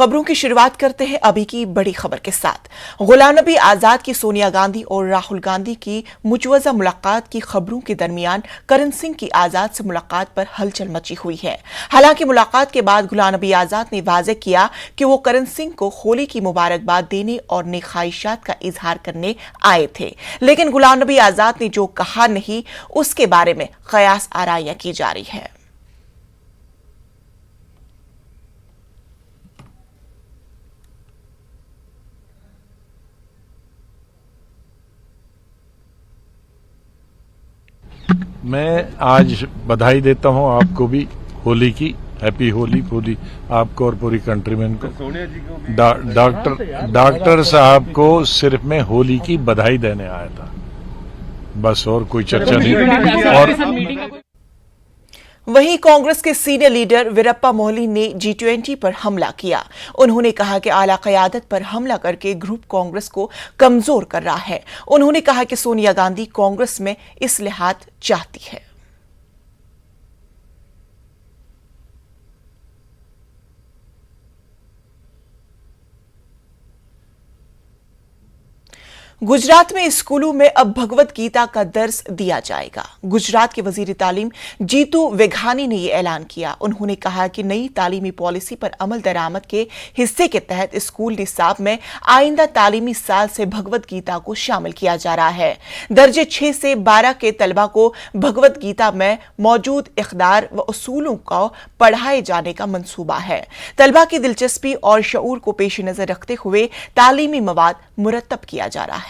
खबरों की शुरुआत करते हैं अभी की बड़ी खबर के साथ। गुलाम नबी आजाद की सोनिया गांधी और राहुल गांधी की मुजवजा मुलाकात की खबरों के दरमियान करण सिंह की आजाद से मुलाकात पर हलचल मची हुई है। हालांकि मुलाकात के बाद गुलाम नबी आजाद ने वाज़ेह किया कि वो करण सिंह को होली की मुबारकबाद देने और नेक ख्वाहिशात का इजहार करने आए थे, लेकिन गुलाम नबी आजाद ने जो कहा नहीं उसके बारे में कयास आराइयां की जा रही है। मैं आज बधाई देता हूं आपको भी होली की। हैप्पी होली पूरी आपको और पूरी कंट्रीमैन को। डॉक्टर साहब को सिर्फ मैं होली की बधाई देने आया था, बस, और कोई चर्चा नहीं। और वहीं कांग्रेस के सीनियर लीडर वीरप्पा मोइली ने G20 पर हमला किया। उन्होंने कहा कि आला क़यादत पर हमला करके ग्रुप कांग्रेस को कमजोर कर रहा है। उन्होंने कहा कि सोनिया गांधी कांग्रेस में इस्लाहात चाहती है। गुजरात में स्कूलों में अब भगवत गीता का दर्स दिया जाएगा। गुजरात के वजीर तालीम जीतू वेघानी ने यह ऐलान किया। उन्होंने कहा कि नई तालीमी पॉलिसी पर अमल दरामद के हिस्से के तहत स्कूल निसाब में आइंदा तालीमी साल से भगवत गीता को शामिल किया जा रहा है। दर्जे 6 से 12 के तलबा को भगवत गीता में मौजूद इक़दार व उसूलों को पढ़ाए जाने का मंसूबा है। तलबा की दिलचस्पी और शऊर को पेश नजर रखते हुए तालीमी मवाद मुरतब किया जा रहा है।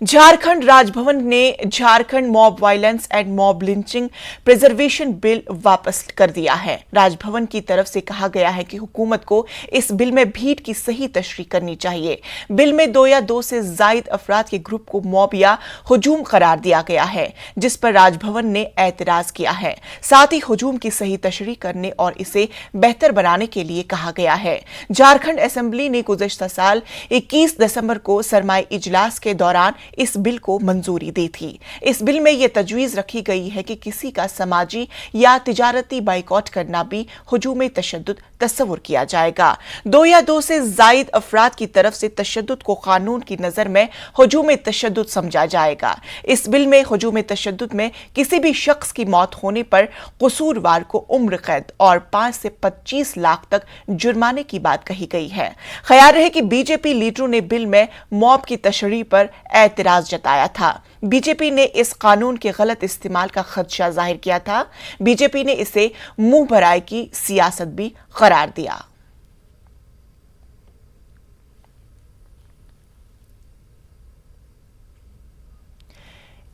झारखंड राजभवन ने Jharkhand mob violence and mob lynching preservation bill वापस कर दिया है। राजभवन की तरफ से कहा गया है कि हुकूमत को इस बिल में भीड़ की सही तशरीह करनी चाहिए। बिल में 2 या 2 से जायद अफराद के ग्रुप को मॉब या हुजूम करार दिया गया है, जिस पर राजभवन ने एतराज किया है। साथ ही हुजूम की सही तशरीह करने और इसे बेहतर बनाने के लिए कहा गया है। झारखंड असेंबली ने गुज़श्ता साल 21 दिसंबर को सरमाई इजलास के दौरान इस बिल को मंजूरी दी थी। इस बिल में यह तजवीज रखी गई है कि किसी का समाजी या तिजारती बाइकॉट करना भी हुजूम तशद्दुद तस्वुर किया जाएगा। 2 या 2 से जायद अफराद की तरफ से तशद्दुद को कानून की नजर में हुजूम तशद्दुद समझा जाएगा। इस बिल में हुजूम तशद्दुद में किसी भी शख्स की मौत होने पर कसूरवार को उम्र कैद और 5 से 25 लाख तक जुर्माने की बात कही गई है। ख्याल रहे कि बीजेपी लीडरों ने बिल में मॉब की तशरीह पर एतराज जताया था। बीजेपी ने इस कानून के गलत इस्तेमाल का खदशा जाहिर किया था। बीजेपी ने इसे मुंह भराई की सियासत भी करार दिया।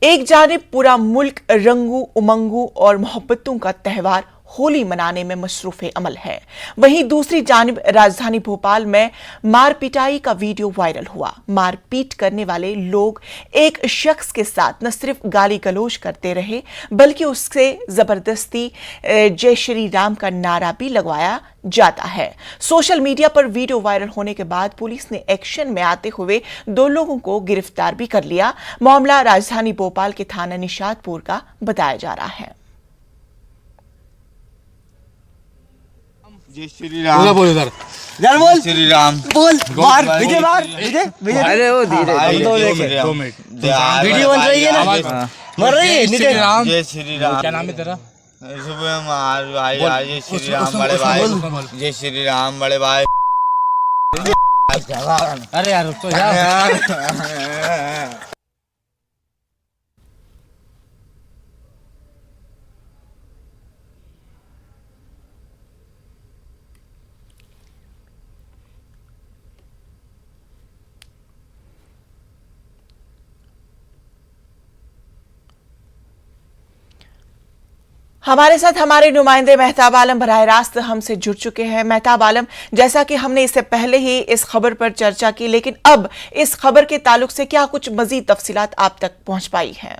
एक जानिब पूरा मुल्क रंगू उमंगू और मोहब्बतों का त्यौहार होली मनाने में मसरूफ़ अमल है, वहीं दूसरी जानिब राजधानी भोपाल में मारपिटाई का वीडियो वायरल हुआ। मारपीट करने वाले लोग एक शख्स के साथ न सिर्फ गाली गलौज करते रहे बल्कि उससे जबरदस्ती जय श्री राम का नारा भी लगवाया जाता है। सोशल मीडिया पर वीडियो वायरल होने के बाद पुलिस ने एक्शन में आते हुए 2 लोगों को गिरफ्तार भी कर लिया। मामला राजधानी भोपाल के थाना निशातपुर का बताया जा रहा है। जय श्री राम बोल इधर बोल श्री राम बोल बाहर विजय बाहर विजय अरे वो धीरे 2 मिनट वीडियो बन रही है ना, मर रही है। जय श्री राम क्या नाम है तेरा? सुबह मार भाई जय श्री राम बड़े भाई, जय श्री राम बड़े भाई। अरे यार तो यार हमारे साथ हमारे नुमाइंदे मेहताब आलम बराह रास्त हमसे जुड़ चुके हैं। मेहताब आलम, जैसा कि हमने इससे पहले ही इस खबर पर चर्चा की, लेकिन अब इस खबर के ताल्लुक से क्या कुछ मजीद तफसीलात आप तक पहुंच पाई हैं?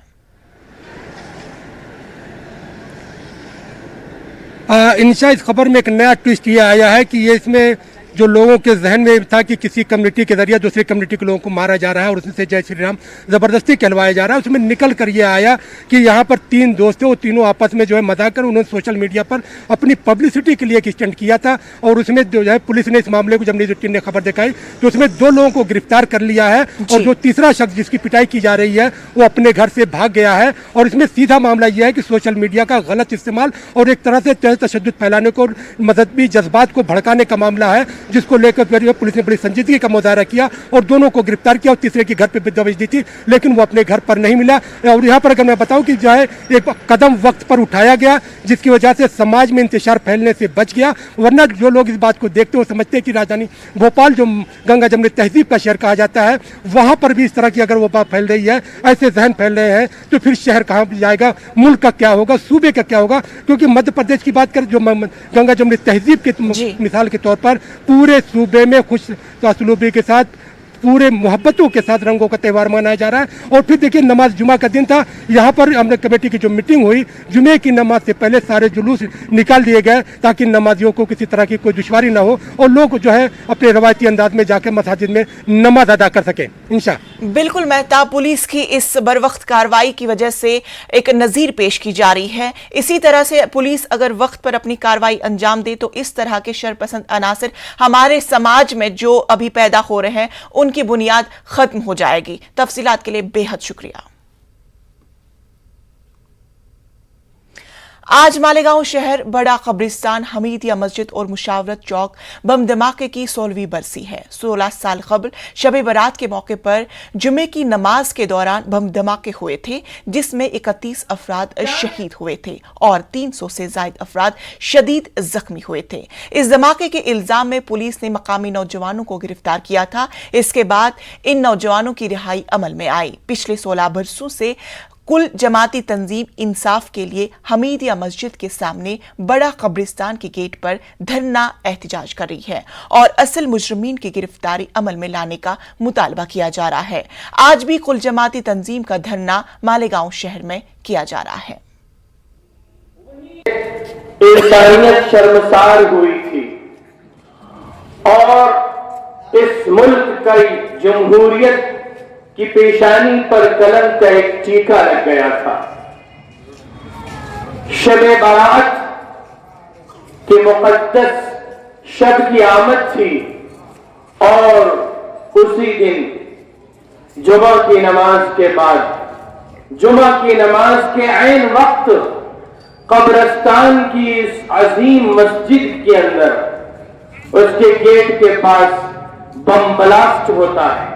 इंशा इस खबर में एक नया ट्विस्ट ये आया है कि ये इसमें जो लोगों के जहन में था कि किसी कम्युनिटी के जरिए दूसरी कम्युनिटी के लोगों को मारा जा रहा है और उसमें से जय श्री राम जबरदस्ती कहलवाया जा रहा है, उसमें निकल कर ये आया कि यहाँ पर 3 दोस्त थे, वो तीनों आपस में जो है मजाक कर उन्होंने सोशल मीडिया पर अपनी पब्लिसिटी के लिए एक स्टंट किया था और उसमें जो है पुलिस ने इस मामले को जब न्यूज़ 18 ने खबर दिखाई तो उसमें 2 लोगों को गिरफ्तार कर लिया है और जो तीसरा शख्स जिसकी पिटाई की जा रही है वो अपने घर से भाग गया है। और इसमें सीधा मामला यह है कि सोशल मीडिया का गलत इस्तेमाल और एक तरह से तशद्दुद फैलाने को, मजहबी जज्बात को भड़काने का मामला है, जिसको लेकर पुलिस ने बड़ी संजीदगी का मुजाहरा किया और दोनों को गिरफ्तार किया और तीसरे के घर पर दबिश दी थी, लेकिन वो अपने घर पर नहीं मिला। और यहाँ पर अगर मैं बताऊं कि जो है एक कदम वक्त पर उठाया गया जिसकी वजह से समाज में इंतशार फैलने से बच गया, वरना जो लोग इस बात को देखते हो समझते हैं कि राजधानी भोपाल जो गंगा जमुनी तहजीब का शहर कहा जाता है वहां पर भी इस तरह की अगर वो बात फैल रही है, ऐसे जहन फैल रहे हैं तो फिर शहर कहाँ जाएगा, मुल्क का क्या होगा, सूबे का क्या होगा। क्योंकि मध्य प्रदेश की बात करें जो गंगा जमुनी तहजीब के मिसाल के तौर पर पूरे सूबे में खुश असलूबी के साथ पूरे मोहब्बतों के साथ रंगों का त्यौहार मनाया जा रहा है। और फिर देखिए नमाज जुमा का दिन था, यहाँ पर हमने कमेटी की जो मीटिंग हुई, जुमे की नमाज से पहले सारे जुलूस निकाल दिए गए ताकि नमाजियों को किसी तरह की कोई दुश्वारी ना हो और लोग जो है अपने रवायती अंदाज में जाकर मसाजिद में नमाज अदा कर सके इंशाअल्लाह। बिल्कुल मेहताब, पुलिस की इस बरवक्त कार्रवाई की वजह से एक नजीर पेश की जा रही है। इसी तरह से पुलिस अगर वक्त पर अपनी कार्रवाई अंजाम दे तो इस तरह के शरपसंद अनासर हमारे समाज में जो अभी पैदा हो रहे हैं उनकी बुनियाद खत्म हो जाएगी। तफसीलात के लिए बेहद शुक्रिया। आज मालेगांव शहर, बड़ा कब्रिस्तान, हमीदिया मस्जिद और मुशावरत चौक बम धमाके की 16वीं बरसी है। 16 साल कबल शब बारात के मौके पर जुमे की नमाज के दौरान बम धमाके हुए थे जिसमें 31 अफराद शहीद हुए थे और 300 से ज्यादा अफराद शदीद जख्मी हुए थे। इस धमाके के इल्जाम में पुलिस ने मकामी नौजवानों को गिरफ्तार किया था। इसके बाद इन नौजवानों की रिहाई अमल में आई। पिछले 16 बरसों से कुल जमाती तंजीम इंसाफ के लिए हमीदिया मस्जिद के सामने बड़ा कब्रिस्तान के गेट पर धरना एहतजाज कर रही है और असल मुजरिमीन की गिरफ्तारी अमल में लाने का मुतालबा किया जा रहा है। आज भी कुल जमाती तंजीम का धरना मालेगांव शहर में किया जा रहा है। इंसानियत शर्मसार हुई थी और इस मुल्क की जमहूरियत की पेशानी पर कलम का एक टीका लग गया था। शब-ए बारात के मुक़द्दस शब की आमद थी और उसी दिन जुमा की नमाज के बाद, जुमा की नमाज के ऐन वक्त कब्रिस्तान की इस अजीम मस्जिद के अंदर उसके गेट के पास बम ब्लास्ट होता है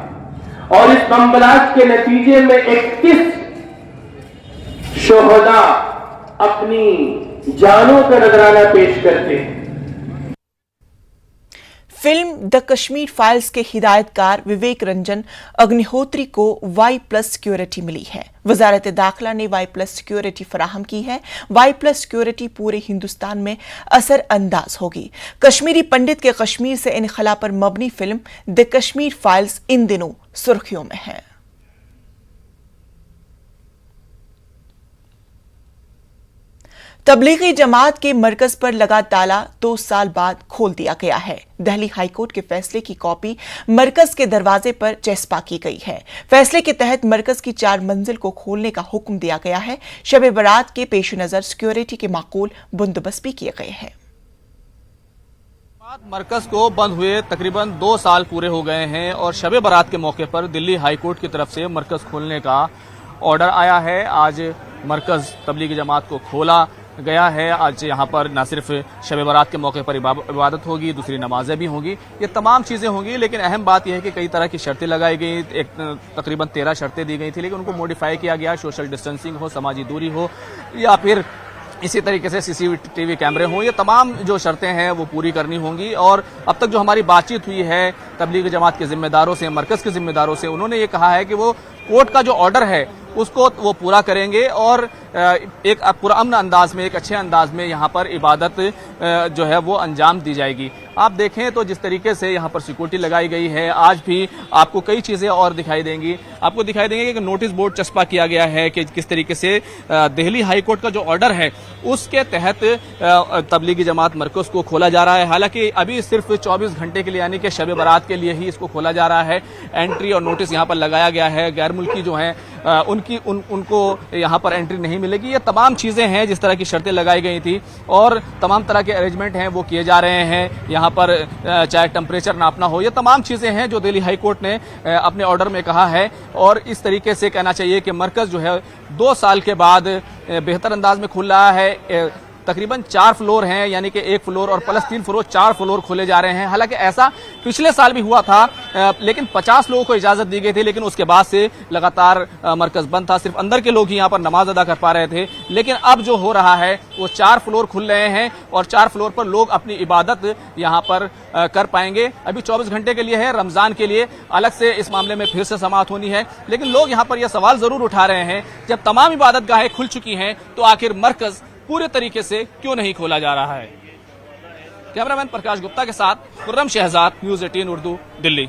और इस बम ब्लास्ट के नतीजे में 31 शोहदा अपनी जानों का नजराना पेश करते हैं। फिल्म द कश्मीर फाइल्स के हिदायतकार विवेक रंजन अग्निहोत्री को Y+ सिक्योरिटी मिली है। वजारत दाखिला ने Y+ सिक्योरिटी फराहम की है। Y+ सिक्योरिटी पूरे हिंदुस्तान में असर अंदाज होगी। कश्मीरी पंडित के कश्मीर से इनखला पर मबनी फिल्म द कश्मीर फाइल्स इन दिनों सुर्खियों में है। तबलीगी जमात के मरकज पर लगा ताला 2 साल बाद खोल दिया गया है। दिल्ली हाईकोर्ट के फैसले की कॉपी मरकज के दरवाजे पर चस्पा की गई है। फैसले के तहत मरकज की 4 मंजिल को खोलने का हुक्म दिया गया है। शब बारात के पेश नजर सिक्योरिटी के माकूल बंदोबस्त भी किए गए हैं। मरकज को बंद हुए तकरीबन 2 साल पूरे हो गए हैं और शब बारात के मौके पर दिल्ली हाईकोर्ट की तरफ से मरकज खोलने का ऑर्डर आया है। आज मरकज तबलीगी जमात को खोला गया है। आज यहाँ पर न सिर्फ शब बारात के मौके पर इबादत होगी, दूसरी नमाजें भी होंगी, ये तमाम चीज़ें होंगी। लेकिन अहम बात यह है कि कई तरह की शर्तें लगाई गई, तकरीबन 13 शर्तें दी गई थी, लेकिन उनको मॉडिफाई किया गया। सोशल डिस्टेंसिंग हो, समाजी दूरी हो, या फिर इसी तरीके से CCTV कैमरे हों, ये तमाम जो शर्तें हैं वो पूरी करनी होंगी। और अब तक जो हमारी बातचीत हुई है तबलीगी जमात के जिम्मेदारों से, मरकज के जिम्मेदारों से, उन्होंने ये कहा है कि वो कोर्ट का जो ऑर्डर है उसको वो पूरा करेंगे और एक पुरअमन अंदाज में, एक अच्छे अंदाज में यहाँ पर इबादत जो है वो अंजाम दी जाएगी। आप देखें तो जिस तरीके से यहाँ पर सिक्योरिटी लगाई गई है, आज भी आपको कई चीज़ें और दिखाई देंगी। आपको दिखाई देंगे कि नोटिस बोर्ड चस्पा किया गया है कि किस तरीके से दिल्ली हाई कोर्ट का जो ऑर्डर है उसके तहत तबलीगी जमात मरकज़ को खोला जा रहा है। हालांकि अभी सिर्फ 24 घंटे के लिए यानी कि शब बारात के लिए ही इसको खोला जा रहा है। एंट्री और नोटिस यहाँ पर लगाया गया है। गैर मुल्की जो हैं उनको यहाँ पर एंट्री नहीं मिलेगी। ये तमाम चीज़ें हैं, जिस तरह की शर्तें लगाई गई थी और तमाम तरह के अरेंजमेंट हैं वो किए जा रहे हैं। यहाँ पर चाहे टेम्परेचर नापना हो, ये तमाम चीज़ें हैं जो दिल्ली हाई कोर्ट ने अपने ऑर्डर में कहा है। और इस तरीके से कहना चाहिए कि मरकज़ जो है 2 साल के बाद बेहतर अंदाज में खुल रहा है। तकरीबन 4 फ्लोर हैं, यानी कि 1 फ्लोर और प्लस 3 फ्लोर, 4 फ्लोर खोले जा रहे हैं। हालांकि ऐसा पिछले साल भी हुआ था, लेकिन 50 लोगों को इजाजत दी गई थी, लेकिन उसके बाद से लगातार मरकज बंद था। सिर्फ अंदर के लोग ही यहाँ पर नमाज अदा कर पा रहे थे। लेकिन अब जो हो रहा है वो 4 फ्लोर खुल रहे हैं और 4 फ्लोर पर लोग अपनी इबादत यहाँ पर कर पाएंगे। अभी 24 घंटे के लिए है, रमजान के लिए अलग से इस मामले में फिर से समाअत होनी है। लेकिन लोग यहाँ पर यह सवाल जरूर उठा रहे हैं, जब तमाम इबादत गाहें खुल चुकी हैं तो आखिर मरकज पूरे तरीके से क्यों नहीं खोला जा रहा है। कैमरामैन प्रकाश गुप्ता के साथ खुर्रम शहजाद, न्यूज़ 18 उर्दू, दिल्ली।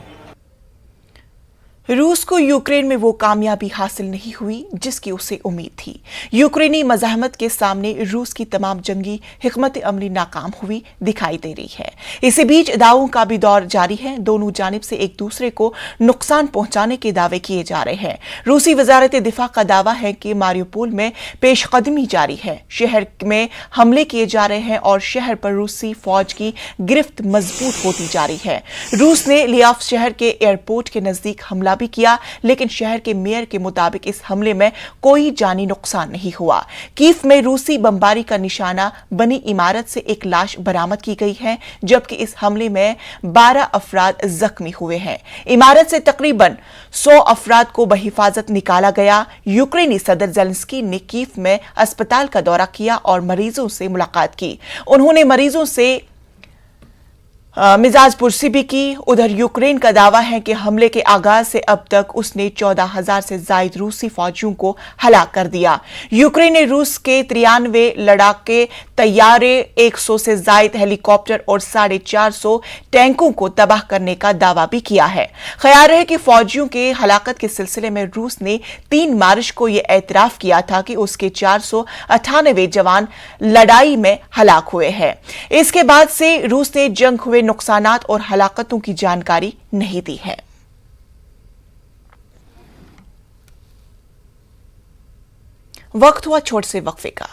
रूस को यूक्रेन में वो कामयाबी हासिल नहीं हुई जिसकी उसे उम्मीद थी। यूक्रेनी मज़ाहमत के सामने रूस की तमाम जंगी हिकमत अमली नाकाम हुई दिखाई दे रही है। इसी बीच दावों का भी दौर जारी है। दोनों जानिब से एक दूसरे को नुकसान पहुंचाने के दावे किए जा रहे हैं। रूसी वजारत दिफा का दावा है कि मारियोपोल में पेशकदमी जारी है। शहर में हमले किए जा रहे हैं और शहर पर रूसी फौज की गिरफ्त मजबूत होती जा रही है। रूस ने लियाफ शहर के एयरपोर्ट के नजदीक हमला भी किया, लेकिन शहर के मेयर के मुताबिक इस हमले में कोई जानी नुकसान नहीं हुआ। कीव में रूसी बमबारी का निशाना बनी इमारत से एक लाश बरामद की गई है, जबकि इस हमले में 12 अफराद जख्मी हुए हैं। इमारत से तकरीबन 100 अफराद को बहिफाजत निकाला गया। यूक्रेनी सदर ज़ेलेंस्की ने कीव में अस्पताल का दौरा किया और मरीजों से मुलाकात की। उन्होंने मरीजों से मिजाज पुरसी भी की। उधर यूक्रेन का दावा है कि हमले के आगाज से अब तक उसने 14,000 से ज्यादा रूसी फौजियों को हलाक कर दिया। यूक्रेन ने रूस के 93 लड़ाके तैयारे, 100 से ज्यादा हेलीकॉप्टर और 450 टैंकों को तबाह करने का दावा भी किया है। ख्याल है कि फौजियों के हलाकत के सिलसिले में रूस ने 3 मार्च को यह एतराफ किया था कि उसके 498 जवान लड़ाई में हलाक हुए हैं। इसके बाद से रूस ने जंग हुए नुकसानात और हलाकतों की जानकारी नहीं दी है। वक्त हुआ छोटे से वक्फे का।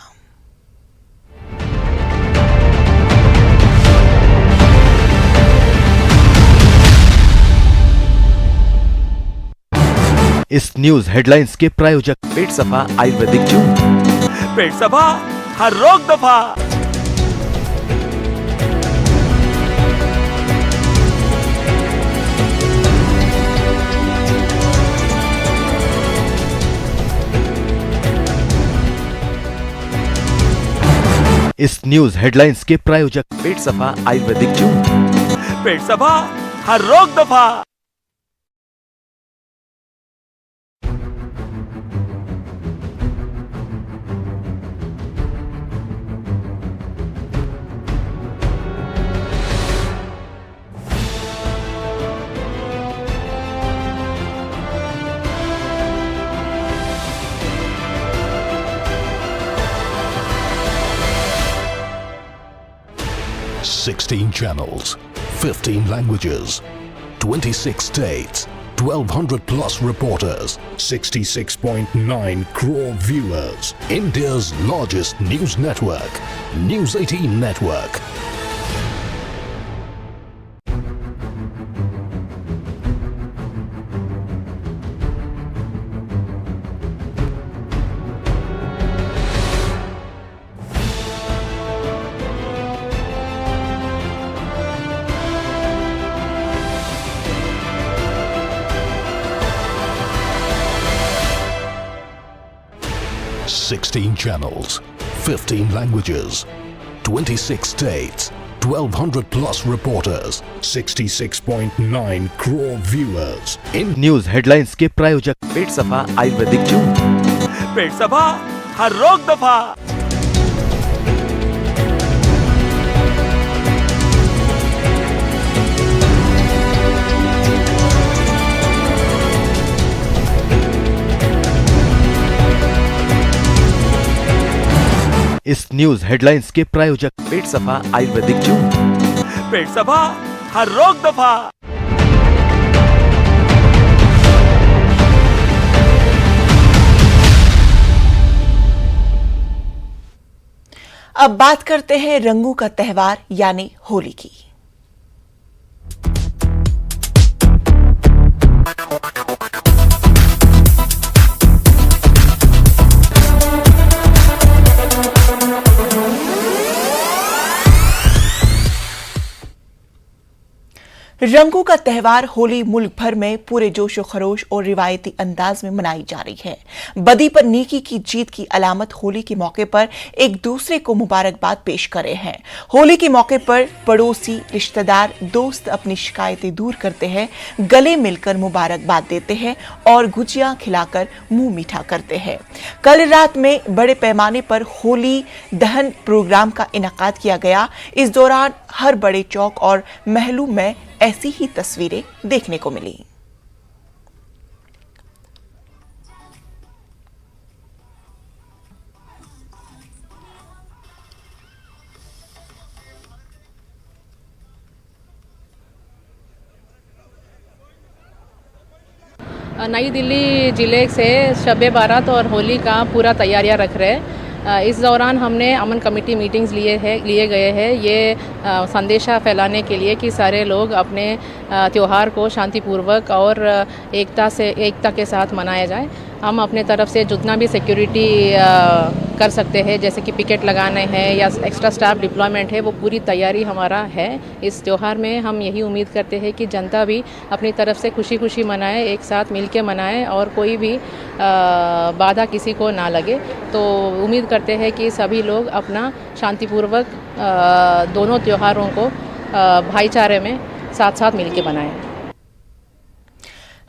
इस न्यूज हेडलाइंस के प्रायोजक पेट सफा आयुर्वेदिक जूस। पेट सफा, हर रोग दफा। इस न्यूज हेडलाइंस के प्रायोजक पेट सफा आयुर्वेदिक जूस। पेट सफा, हर रोग दफा। $16 channels, 15 languages, 26 states, 1,200 plus reporters, 66.9 crore viewers. India's largest news network, News 18 Network. $16 channels, 15 languages, 26 states, 1,200 plus reporters, 66.9 crore viewers. In news headlines के प्रायोजक पेट सफा आयुर्वेदिक जून। पेट सफा हर रोग दफा। इस न्यूज हेडलाइंस के प्रायोजक पेट सफा आयुर्वेदिक जून। पेट सफा हर रोग दफा। अब बात करते हैं रंगों का त्योहार यानी होली की। रंगों का त्योहार होली मुल्क भर में पूरे जोशो खरोश और रिवायती अंदाज में मनाई जा रही है। बदी पर नेकी की जीत की अलामत होली के मौके पर एक दूसरे को मुबारकबाद पेश कर रहे हैं। होली के मौके पर पड़ोसी, रिश्तेदार, दोस्त अपनी शिकायतें दूर करते हैं, गले मिलकर मुबारकबाद देते हैं और गुजिया खिलाकर मुंह मीठा करते हैं। कल रात में बड़े पैमाने पर होली दहन प्रोग्राम का इनेकाद किया गया। इस दौरान हर बड़े चौक और महलों में ऐसी ही तस्वीरें देखने को मिली। नई दिल्ली जिले से शब बारात और होली का पूरा तैयारियां रख रहे हैं। इस दौरान हमने अमन कमेटी मीटिंग्स लिए गए हैं ये संदेशा फैलाने के लिए कि सारे लोग अपने त्यौहार को शांतिपूर्वक और एकता के साथ मनाया जाए। हम अपने तरफ से जितना भी सिक्योरिटी कर सकते हैं, जैसे कि पिकेट लगाने हैं या एक्स्ट्रा स्टाफ डिप्लॉयमेंट है, वो पूरी तैयारी हमारा है। इस त्यौहार में हम यही उम्मीद करते हैं कि जनता भी अपनी तरफ से खुशी खुशी मनाए, एक साथ मिल के मनाए और कोई भी बाधा किसी को ना लगे। तो उम्मीद करते हैं कि सभी लोग अपना शांतिपूर्वक दोनों त्योहारों को भाईचारे में साथ साथ मिल के मनाएं।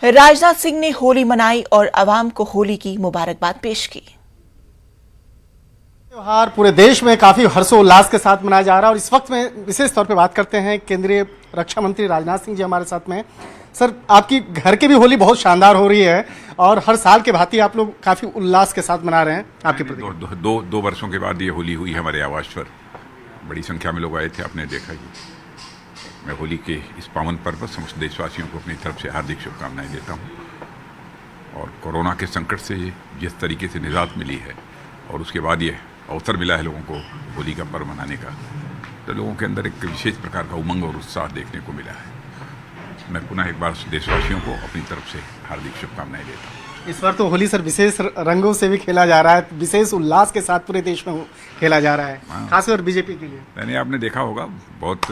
राजनाथ सिंह ने होली मनाई और अवाम को होली की मुबारकबाद पेश की। त्योहार पूरे देश में काफी हर्षोल्लास के साथ मनाया जा रहा है और इस वक्त में विशेष तौर पे बात करते हैं केंद्रीय रक्षा मंत्री राजनाथ सिंह जी हमारे साथ में। सर, आपकी घर की भी होली बहुत शानदार हो रही है और हर साल के भांति आप लोग काफी उल्लास के साथ मना रहे हैं। आपके प्रति दो वर्षों के बाद ये होली हुई है हमारे आवास पर। बड़ी संख्या में लोग आए थे, आपने देखा ही। मैं होली के इस पावन पर्व पर समस्त देशवासियों को अपनी तरफ से हार्दिक शुभकामनाएं देता हूं। और कोरोना के संकट से जिस तरीके से निजात मिली है और उसके बाद ये अवसर मिला है लोगों को होली का पर्व मनाने का, तो लोगों के अंदर एक विशेष प्रकार का उमंग और उत्साह देखने को मिला है। मैं पुनः एक बार देशवासियों को अपनी तरफ से हार्दिक शुभकामनाएं देता हूँ। इस बार तो होली सर विशेष रंगों से भी खेला जा रहा है, विशेष उल्लास के साथ पूरे देश में खेला जा रहा है, खासकर बीजेपी के लिए। मैंने आपने देखा होगा बहुत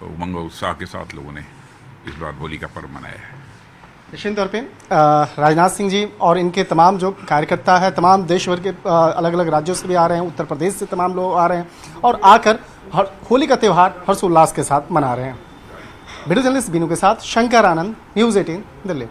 उमंग और उत्साह के साथ लोगों ने इस बार होली का पर्व मनाया है। निश्चित तौर पे राजनाथ सिंह जी और इनके तमाम जो कार्यकर्ता है, तमाम देश भर के अलग अलग राज्यों से भी आ रहे हैं, उत्तर प्रदेश से तमाम लोग आ रहे हैं और आकर होली का त्यौहार हर्षोल्लास के साथ मना रहे हैं। वीडियो जर्नलिस्ट बीनू के साथ शंकर आनंद, न्यूज़ 18 दिल्ली।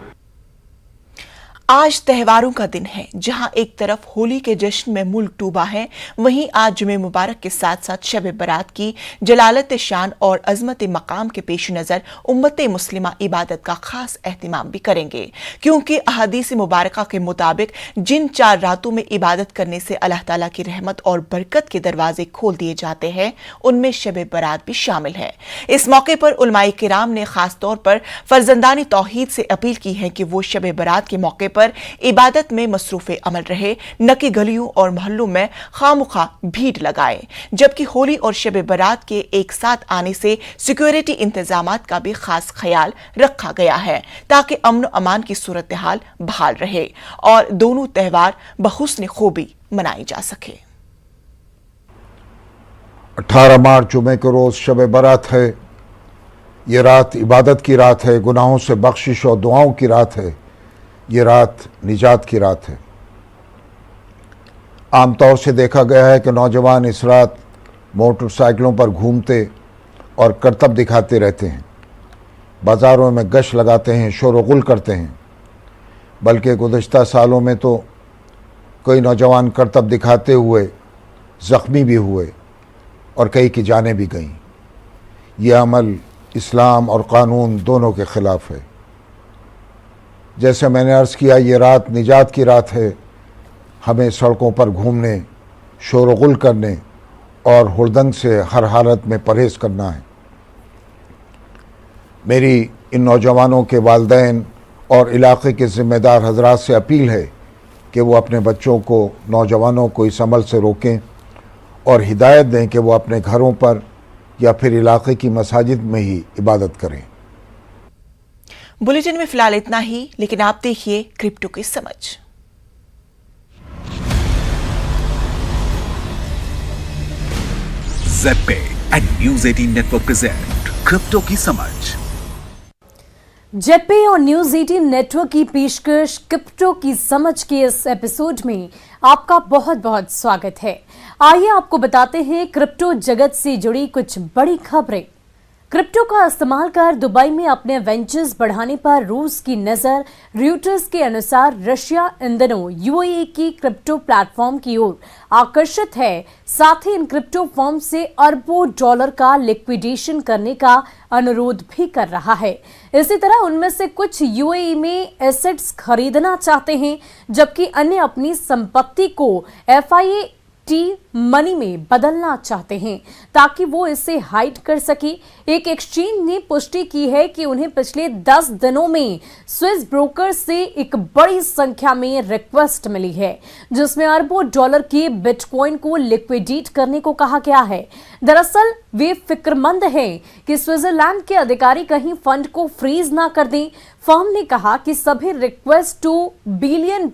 आज त्योहारों का दिन है। जहां एक तरफ होली के जश्न में मुल्क डूबा है, वहीं आज जुमे मुबारक के साथ साथ शब बारात की जलालत शान और अजमत मकाम के पेश नजर उम्मत मुस्लिमा इबादत का खास एहतिमाम भी करेंगे, क्योंकि अहादीस मुबारका के मुताबिक जिन 4 रातों में इबादत करने से अल्लाह ताला की रहमत और बरकत के दरवाजे खोल दिए जाते हैं, उनमें शब बारात भी शामिल है। इस मौके पर उलमाए किराम ने खास तौर पर फर्जंदानी तौहीद से अपील की है कि वो शब बारात के मौके पर इबादत में मसरूफे अमल रहे, न कि गलियों और मोहल्लों में खामुखा भीड़ लगाए। जबकि होली और शब बारात के एक साथ आने से सिक्योरिटी इंतजामात का भी खास ख्याल रखा गया है, ताकि अमन अमान की सूरत हाल बहाल रहे और दोनों त्योहार बहुस्न खूबी मनाए जा सके। 18 मार्च जुमे के रोज शब बारात है। ये रात इबादत की रात है, गुनाहों से बख्शिश और दुआओं की रात है। ये रात निजात की रात है। आमतौर से देखा गया है कि नौजवान इस रात मोटरसाइकिलों पर घूमते और करतब दिखाते रहते हैं, बाज़ारों में गश्त लगाते हैं, शोर-ओ-गुल करते हैं। बल्कि गुज़श्ता सालों में तो कई नौजवान करतब दिखाते हुए ज़ख्मी भी हुए और कई की जानें भी गईं। यह अमल इस्लाम और क़ानून दोनों के ख़िलाफ़ है। जैसे मैंने अर्ज़ किया, ये रात निजात की रात है। हमें सड़कों पर घूमने, शोर-ओ-गुल करने और हुड़दंग से हर हालत में परहेज़ करना है। मेरी इन नौजवानों के वालिदैन और इलाक़े के ज़िम्मेदार हज़रात से अपील है कि वो अपने बच्चों को, नौजवानों को इस अमल से रोकें और हिदायत दें कि वो अपने घरों पर या फिर इलाक़े की मसाजिद में ही इबादत करें। बुलेटिन में फिलहाल इतना ही, लेकिन आप देखिए क्रिप्टो की समझ। ZebPay and news 18 network present crypto की समझ। ज़ेड-पे और न्यूज़ 18 नेटवर्क की पेशकश क्रिप्टो की समझ के इस एपिसोड में आपका बहुत बहुत स्वागत है। आइए आपको बताते हैं क्रिप्टो जगत से जुड़ी कुछ बड़ी खबरें। क्रिप्टो का इस्तेमाल कर दुबई में अपने वेंचर्स बढ़ाने पर रूस की नजर। रॉयटर्स के अनुसार रशिया इन दिनों यूएई की क्रिप्टो प्लेटफॉर्म की ओर आकर्षित है। साथ ही इन क्रिप्टो फर्म से अरबों डॉलर का लिक्विडेशन करने का अनुरोध भी कर रहा है। इसी तरह उनमें से कुछ यूएई में एसेट्स खरीदना चाहते हैं, जबकि अन्य अपनी संपत्ति को FIAT मनी में बदलना चाहते हैं ताकि वो इसे हाइड कर सके। एक एक्सचेंज ने पुष्टि की है कि उन्हें पिछले 10 दिनों में स्विस ब्रोकर से एक बड़ी संख्या में रिक्वेस्ट मिली है, जिसमें अरबों डॉलर के बिटकॉइन को लिक्विडेट करने को कहा गया है। दरअसल वे फिक्रमंद हैं कि स्विट्जरलैंड के अधिकारी कहीं फंड को फ्रीज ना कर दें। फर्म ने कहा कि सभी रिक्वेस्ट $2 बिलियन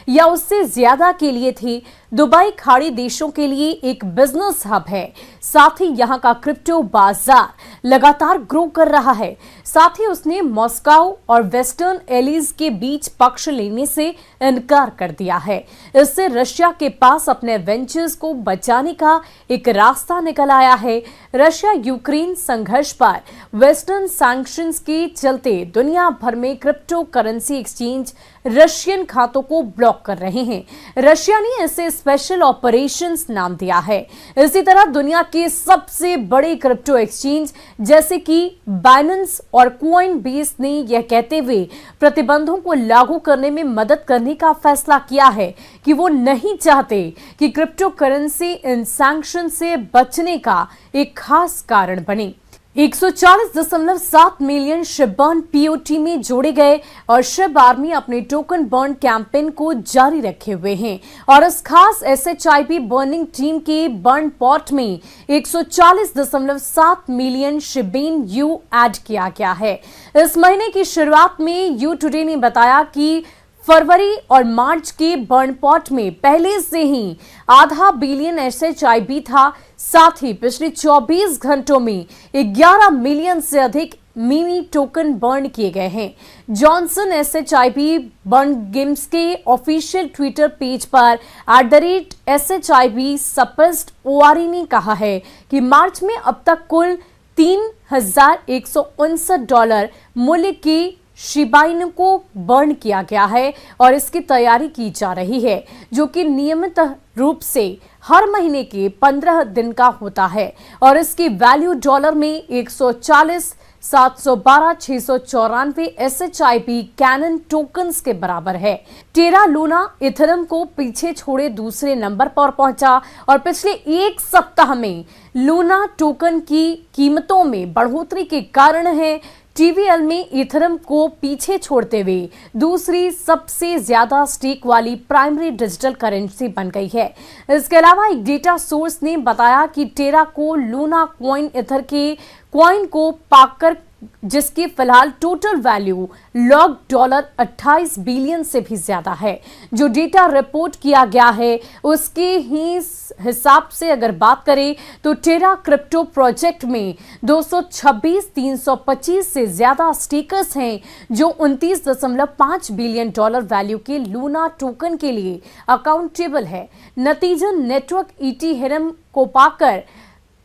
या उससे ज्यादा के लिए थी। दुबई खाड़ी देशों के लिए एक बिजनेस हब है। साथ ही यहां का क्रिप्टो बाजार लगातार ग्रो कर रहा है। साथ ही उसने मॉस्को और वेस्टर्न एलीज के बीच पक्ष लेने से इनकार कर दिया है। इससे रशिया के पास अपने वेंचर्स को बचाने का एक रास्ता निकल आया है। रशिया यूक्रेन संघर्ष पर वेस्टर्न सैंक्शंस के चलते दुनिया भर में क्रिप्टो करेंसी एक्सचेंज रशियन खातों को ब्लॉक कर रहे हैं। रशिया ने इसे स्पेशल ऑपरेशंस नाम दिया है। इसी तरह दुनिया के सबसे बड़े क्रिप्टो एक्सचेंज जैसे कि बाइनेंस और कॉइनबेस ने यह कहते हुए प्रतिबंधों को लागू करने में मदद करने का फैसला किया है कि वो नहीं चाहते कि क्रिप्टो करेंसी इन सैंक्शन से बचने का एक खास कारण बने। 140.7 मिलियन शिप बर्न POT में जोड़े गए और शिप आर्मी अपने टोकन बर्न कैंपेन को जारी रखे हुए हैं और इस खास SHIB बर्निंग टीम के बर्न पॉट में 140.7 मिलियन शिबेन यू ऐड किया गया है। इस महीने की शुरुआत में यू टुडे ने बताया कि फरवरी और मार्च के बर्न पॉट में पहले से ही ½ बिलियन SHIB था। साथ ही पिछले 24 घंटों में 11 मिलियन से अधिक मिनी टोकन बर्न किए गए हैं। जॉनसन SHIB बर्न गेम्स के ऑफिशियल ट्विटर पेज पर @SHIB सपस्ट ORE ने कहा है कि मार्च में अब तक कुल $3,159 मूल्य के शिबाइन को बर्न किया गया है और इसकी तैयारी की जा रही है, जो कि नियमित रूप से हर महीने के 15 दिन का होता है और इसकी वैल्यू डॉलर में 140,712,694 SHIB कैनन टोकन्स के बराबर है। टेरा लूना इथेरियम को पीछे छोड़े दूसरे नंबर पर पहुंचा और पिछले एक सप्ताह में लूना टोकन की कीमतों में बढ़ोतरी के कारण है TVL में इथेरियम को पीछे छोड़ते हुए दूसरी सबसे ज्यादा स्टेक वाली प्राइमरी डिजिटल करेंसी बन गई है। इसके अलावा एक डेटा सोर्स ने बताया कि टेरा को लूना कॉइन इथर के कॉइन को पाकर जिसकी फिलहाल टोटल वैल्यू लॉग $28 बिलियन से भी ज्यादा है। जो डेटा रिपोर्ट किया गया है उसके ही हिसाब से अगर बात करें तो टेरा क्रिप्टो प्रोजेक्ट में 226,325 से ज्यादा स्टेकर्स हैं जो $29.5 बिलियन वैल्यू के लूना टोकन के लिए अकाउंटेबल है। नतीजन नेटवर्क इथेरियम को पाकर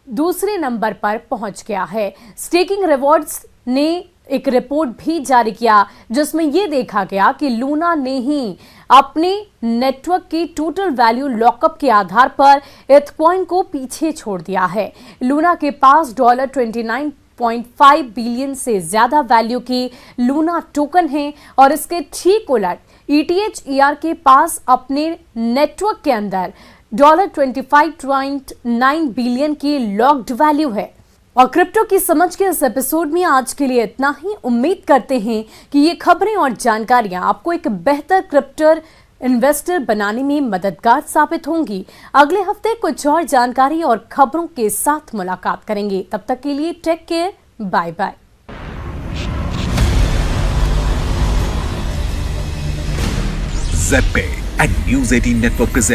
दूसरे नंबर पर पहुंच गया है। स्टेकिंग रिवॉर्ड्स ने एक रिपोर्ट भी जारी किया जिसमें यह देखा गया कि लूना ने ही अपने नेटवर्क की टोटल वैल्यू लॉकअप के आधार पर इथकॉइन को पीछे छोड़ दिया है। लूना के पास $29.5 बिलियन से ज्यादा वैल्यू की लूना टोकन है और इसके ठीक उलट ETHER के पास अपने नेटवर्क के अंदर $25.9 बिलियन की लॉक्ड वैल्यू है। और क्रिप्टो की समझ के इस एपिसोड में आज के लिए इतना ही। उम्मीद करते हैं कि ये खबरें और जानकारियां आपको एक बेहतर क्रिप्टो इन्वेस्टर बनाने में मददगार साबित होंगी। अगले हफ्ते कुछ और जानकारी और खबरों के साथ मुलाकात करेंगे। तब तक के लिए take care, bye bye. ZPay and News 18 Network present